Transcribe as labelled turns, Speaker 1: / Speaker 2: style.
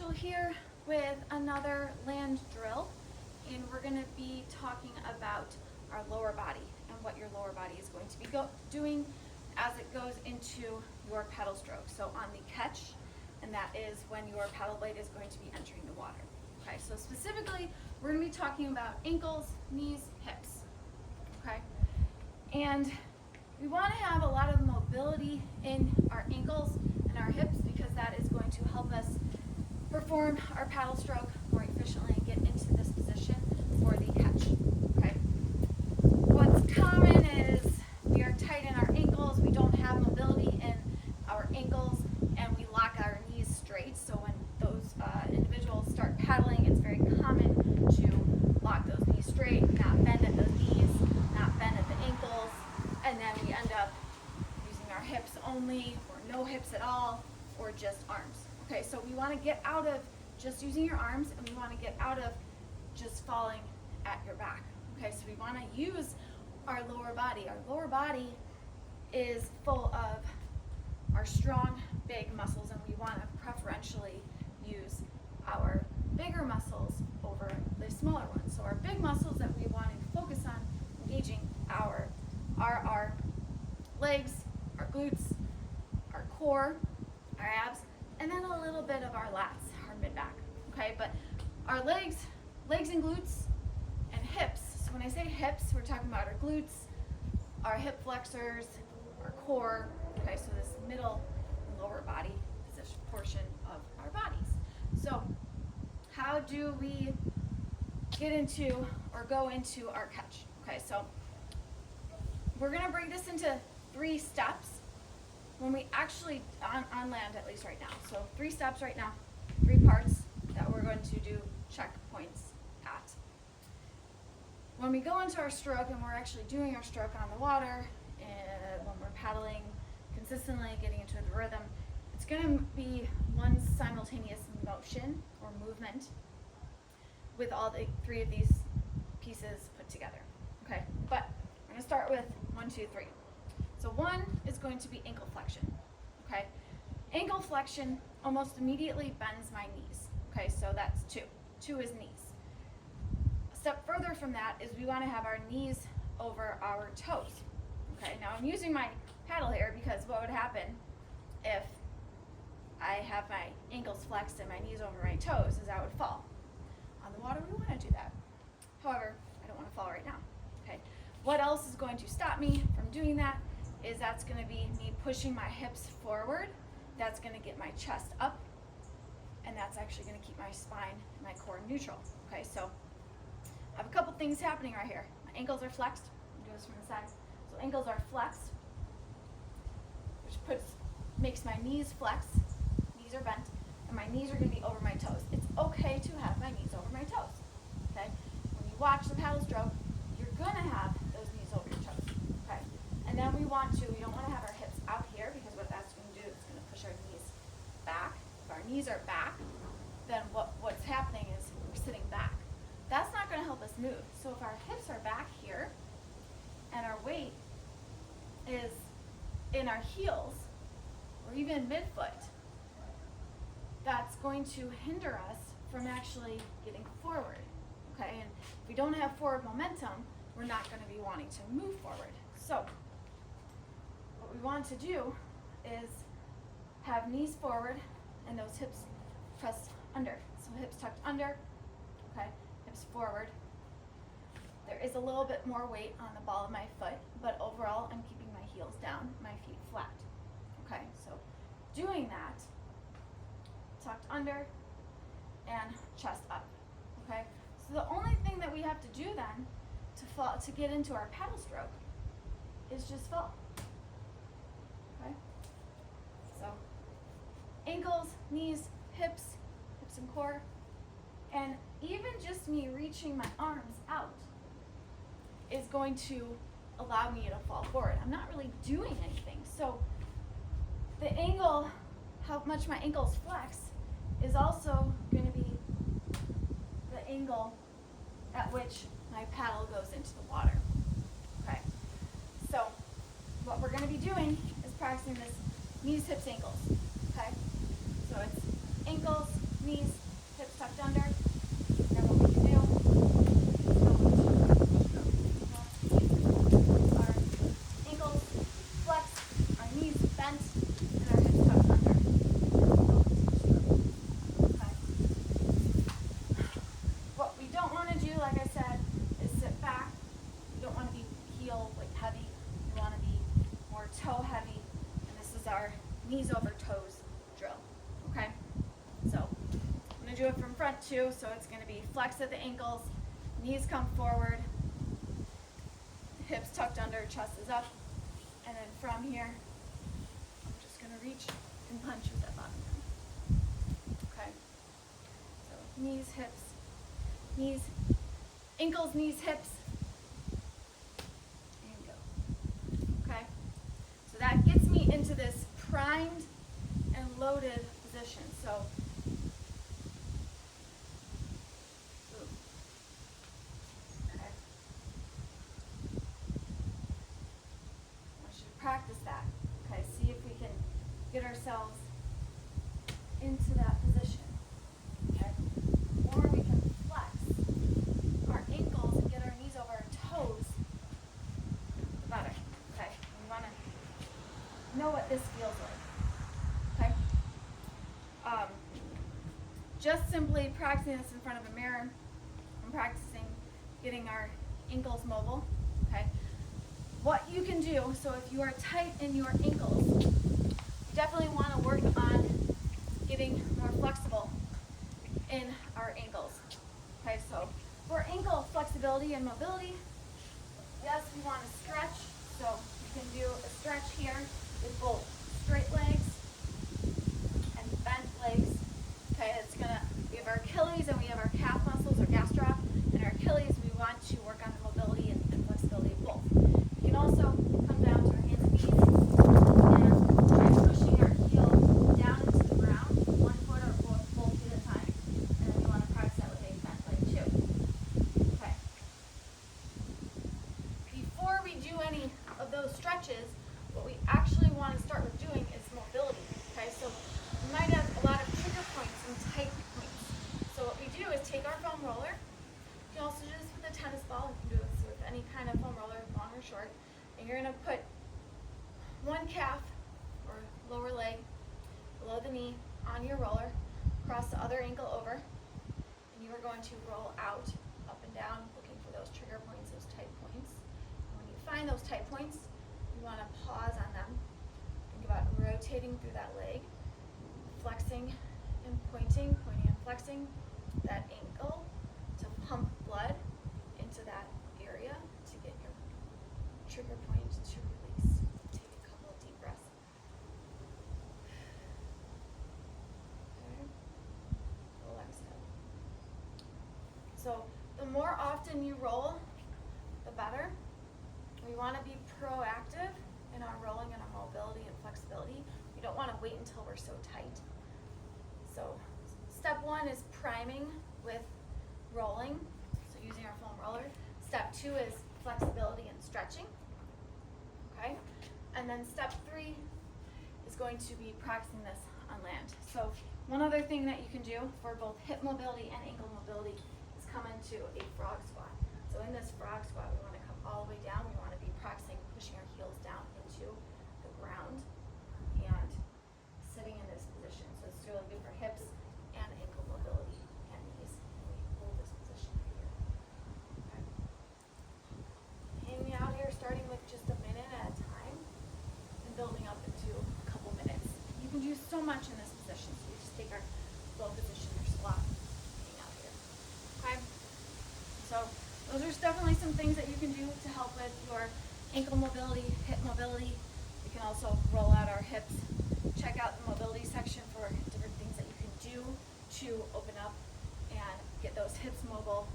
Speaker 1: Rachel here with another land drill, and we're going to be talking about our lower body and what your lower body is going to be doing as it goes into your paddle stroke. So on the catch, and that is when your paddle blade is going to be entering the water. Okay, so specifically we're going to be talking about ankles, knees, hips. Okay, and we want to have a lot of mobility in our ankles and our hips because that is going to help us perform our paddle stroke more efficiently and get into this position for the catch. Okay. What's common is we are tight in our ankles, we don't have mobility in our ankles, and we lock our knees straight. So when those individuals start paddling, it's very common to lock those knees straight, not bend at those knees, not bend at the ankles, and then we end up using our hips only, or no hips at all, or just arms. Okay, so we want to get out of just using your arms, and we want to get out of just falling at your back. Okay, so we want to use our lower body. Our lower body is full of our strong, big muscles, and we want to preferentially use our bigger muscles over the smaller ones. So our big muscles that we want to focus on engaging are our legs, our glutes, our core, our abs, and then a little bit of our lats, our mid-back. Okay, but our legs and glutes and hips. So when I say hips, we're talking about our glutes, our hip flexors, our core. Okay, so this middle and lower body position portion of our bodies. So how do we get into or go into our catch? Okay, so we're going to break this into 3 steps when we actually, on land at least right now. So 3 steps right now, 3 parts that we're going to do checkpoints at. When we go into our stroke and we're actually doing our stroke on the water, and when we're paddling consistently, getting into the rhythm, it's going to be one simultaneous motion or movement with all the 3 of these pieces put together. Okay, but we're going to start with 1, 2, 3. So 1 is going to be ankle flexion. Okay, ankle flexion almost immediately bends my knees. Okay, so that's 2. 2 is knees. A step further from that is we want to have our knees over our toes. Okay, now I'm using my paddle here because what would happen if I have my ankles flexed and my knees over my toes is I would fall. On the water, we want to do that. However, I don't want to fall right now. Okay, what else is going to stop me from doing that is that's going to be me pushing my hips forward. That's going to get my chest up, and that's actually going to keep my spine and my core neutral. Okay, so I have a couple things happening right here. My ankles are flexed. I'll do this from the side. So ankles are flexed, which makes my knees flex. Knees are bent, and my knees are going to be over my toes. It's okay to have my knees over my toes. Okay, when you watch the paddle stroke, you're going to have those knees over your toes. Okay, and then we don't want to have our hips out here because what that's going to do is it's going to push our knees back. If our knees are back, then what's happening is we're sitting back. That's not going to help us move. So if our hips are back here and our weight is in our heels or even midfoot, that's going to hinder us from actually getting forward. Okay, and if we don't have forward momentum, we're not going to be wanting to move forward. So what we want to do is have knees forward and those hips pressed under. So hips tucked under, okay, hips forward. There is a little bit more weight on the ball of my foot, but overall I'm keeping my heels down, my feet flat. Okay, so doing that, tucked under and chest up. Okay, so the only thing that we have to do then to get into our paddle stroke is just fall. Okay, so ankles, knees, hips and core, and even just me reaching my arms out is going to allow me to fall forward. I'm not really doing anything. So the angle, how much my ankles flex, is also going to be the angle at which my paddle goes into the water. Okay, so what we're going to be doing is practicing this knees, hips, ankles. Okay, so it's ankles, knees, heavy, and this is our knees over toes drill, okay? So I'm gonna do it from front too, so it's gonna be flex at the ankles, knees come forward, hips tucked under, chest is up, and then from here, I'm just gonna reach and punch with that bottom arm. Okay? So knees, hips, knees, ankles, knees, hips, and go. Okay? So that gets me into this primed and loaded position. So, okay. I want you to practice that. Okay, see if we can get ourselves into that position. Okay? Or we can flex our ankles and get our knees over our toes. The better. Okay? We want to know what this feels like. Okay? Just simply practicing this in front of a mirror and practicing getting our ankles mobile. Okay? What you can do, so if you are tight in your ankles, you definitely want to work on getting more flexible in our ankles. Okay, so for ankle flexibility and mobility, yes, we want to stretch. So you can do a stretch here with both straight legs and bent legs. Okay, we have our Achilles and we have our calf muscles or gastroc. And our Achilles, we want to work on the mobility and flexibility of both. We can also come down to our hands and knees and try pushing our heel down into the ground, 1 foot or both feet at a time. And then we want to practice that with a bent leg too. Okay. Before we do any of those stretches, what we actually want to start with doing is mobility. Okay, so we might have a lot of trigger points and tight points. So what we do is take our foam roller. You can also do this with a tennis ball. You can do this with any kind of foam roller, long or short. And you're going to put one calf or lower leg below the knee on your roller, cross the other ankle over, and you are going to roll out, up and down, looking for those trigger points, those tight points. And when you find those tight points, you want to pause on them. Think about rotating through that leg, flexing and pointing and flexing that ankle to pump blood into that area to get your trigger point to release. Take a couple of deep breaths. Okay. Relax it. So the more often you roll, the better. We want to be proactive in our rolling and our mobility and flexibility. We don't want to wait until we're so tight. So step 1 is priming with rolling, so using our foam roller. Step 2 is flexibility and stretching. Okay? And then step 3 is going to be practicing this on land. So one other thing that you can do for both hip mobility and ankle mobility is come into a frog squat. So in this frog squat, we want to come all the way down. We want to be practicing pushing our heels down into the ground and sitting in this position. So it's really good for hips and ankle mobility and knees. And we hold this position here. Okay. Hanging out here, starting with just a minute at a time and building up into a couple minutes. You can do so much in this position. So we just take our low position or squat, hang out here. Okay. So those are definitely some things that you can do to help with your ankle mobility, hip mobility. We can also roll out our hips. Check out the mobility section for different things that you can do to open up and get those hips mobile